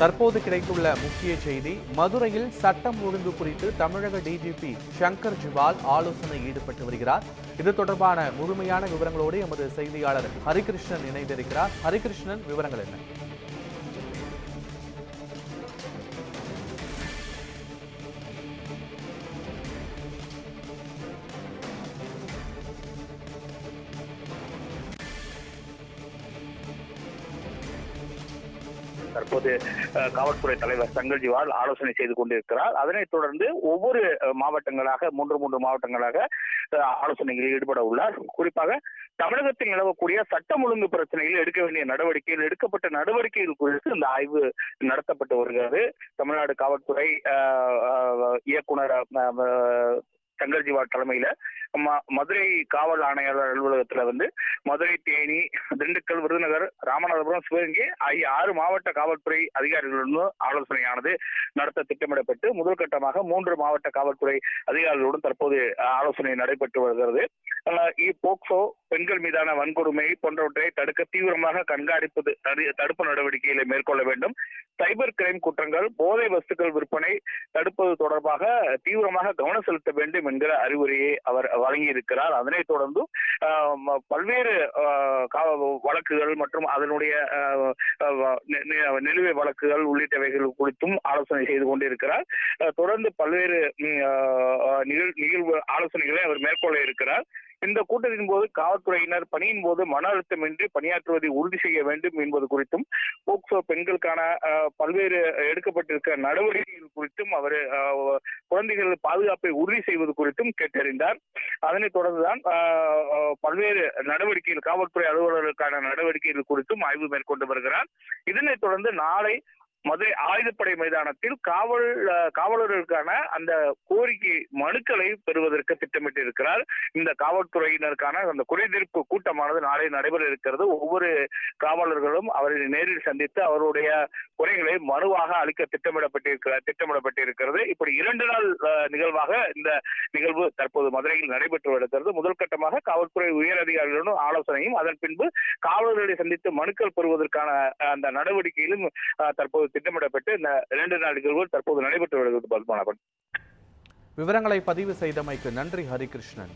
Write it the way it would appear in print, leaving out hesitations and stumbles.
தற்போது கிடைத்துள்ள முக்கிய செய்தி, மதுரையில் சட்டம் ஒழுங்கு குறித்து தமிழக டிஜிபி சங்கர் ஜிவால் ஆலோசனை ஈடுபட்டு வருகிறார். இது தொடர்பான முழுமையான விவரங்களோடு எமது செய்தியாளர் ஹரிகிருஷ்ணன் இணைந்திருக்கிறார். ஹரிகிருஷ்ணன், விவரங்கள் என்ன? தற்போது காவல்துறை தலைவர் சங்கர் ஜிவால் ஆலோசனை செய்து கொண்டிருக்கிறார். அதனைத் தொடர்ந்து ஒவ்வொரு மாவட்டங்களாக மூன்று மாவட்டங்களாக ஆலோசனைகளில் ஈடுபட உள்ளார். குறிப்பாக தமிழகத்தில் நிலவக்கூடிய சட்டம் ஒழுங்கு பிரச்சனையில் எடுக்க வேண்டிய நடவடிக்கைகள், எடுக்கப்பட்ட நடவடிக்கைகள் குறித்து இந்த ஆய்வு நடத்தப்பட்டு வருகிறது. தமிழ்நாடு காவல்துறை இயக்குனர் சங்கர் ஜிவால் தலைமையில மதுரை காவல் ஆணையாளர் அலுவலகத்துல மதுரை, தேனி, திண்டுக்கல், விருதுநகர், ராமநாதபுரம், சிவகங்கை ஆகிய 6 மாவட்ட காவல்துறை அதிகாரிகளுடன் ஆலோசனையானது நடத்த திட்டமிடப்பட்டு முதல் கட்டமாக 3 மாவட்ட காவல்துறை அதிகாரிகளுடன் தற்போது ஆலோசனை நடைபெற்று வருகிறது. போக்சோ, பெண்கள் மீதான வன்கொடுமை போன்றவற்றை தடுக்க தீவிரமாக தடுப்பு நடவடிக்கைகளை மேற்கொள்ள வேண்டும். சைபர் கிரைம் குற்றங்கள், போதை வஸ்துக்கள் விற்பனை தடுப்பது தொடர்பாக தீவிரமாக கவனம் செலுத்த வேண்டும் என்கிற அறிவுரையை அவர் வழங்கியிருக்கிறார். அதனைத் தொடர்ந்து பல்வேறு வழக்குகள் மற்றும் அதனுடைய நிலுவை வழக்குகள் உள்ளிட்டவைகள் குறித்தும் ஆலோசனை செய்து கொண்டிருக்கிறார். தொடர்ந்து பல்வேறு நிகழ்வு ஆலோசனைகளை அவர் மேற்கொள்ள இருக்கிறார். இந்த கூட்டத்தின் போது காவல்துறையினர் பணியின் போது மன அழுத்தமின்றி பணியாற்றுவதை உறுதி செய்ய வேண்டும் என்பது குறித்தும், போக்சோ பெண்களுக்கான பல்வேறு எடுக்கப்பட்டிருக்கிற நடவடிக்கைகள் குறித்தும் அவர் குழந்தைகள் பாதுகாப்பை உறுதி செய்வது குறித்தும் கேட்டறிந்தார். அதனைத் தொடர்ந்துதான் பல்வேறு நடவடிக்கைகள், காவல்துறை அலுவலர்களுக்கான நடவடிக்கைகள் குறித்தும் ஆய்வு மேற்கொண்டு வருகிறார். இதனைத் தொடர்ந்து நாளை மதுரை ஆயுதப்படை மைதானத்தில் காவலர்களுக்கான அந்த கோரிக்கை மனுக்களை பெறுவதற்கு திட்டமிட்டிருக்கிறார். இந்த காவல்துறையினருக்கான அந்த குறைதீர்ப்பு கூட்டமானது நாளை நடைபெற இருக்கிறது. ஒவ்வொரு காவலர்களும் அவரை நேரில் சந்தித்து அவருடைய குறைகளை மனுவாக அளிக்க திட்டமிடப்பட்டிருக்கிறது. இப்படி 2 நாள் நிகழ்வாக இந்த நிகழ்வு தற்போது மதுரையில் நடைபெற்று வருகிறது. முதல் கட்டமாக காவல்துறை உயர் அதிகாரிகளுடன் ஆலோசனையும், அதன் பின்பு காவலர்களை சந்தித்து மனுக்கள் பெறுவதற்கான அந்த நடவடிக்கையிலும் தற்போது திட்டமிடப்பட்டு இந்த 2 நாள் நிகழ்வுகள் தற்போது நடைபெற்று வருகிறது. விவரங்களை பதிவு செய்தமைக்கு நன்றி ஹரிகிருஷ்ணன்.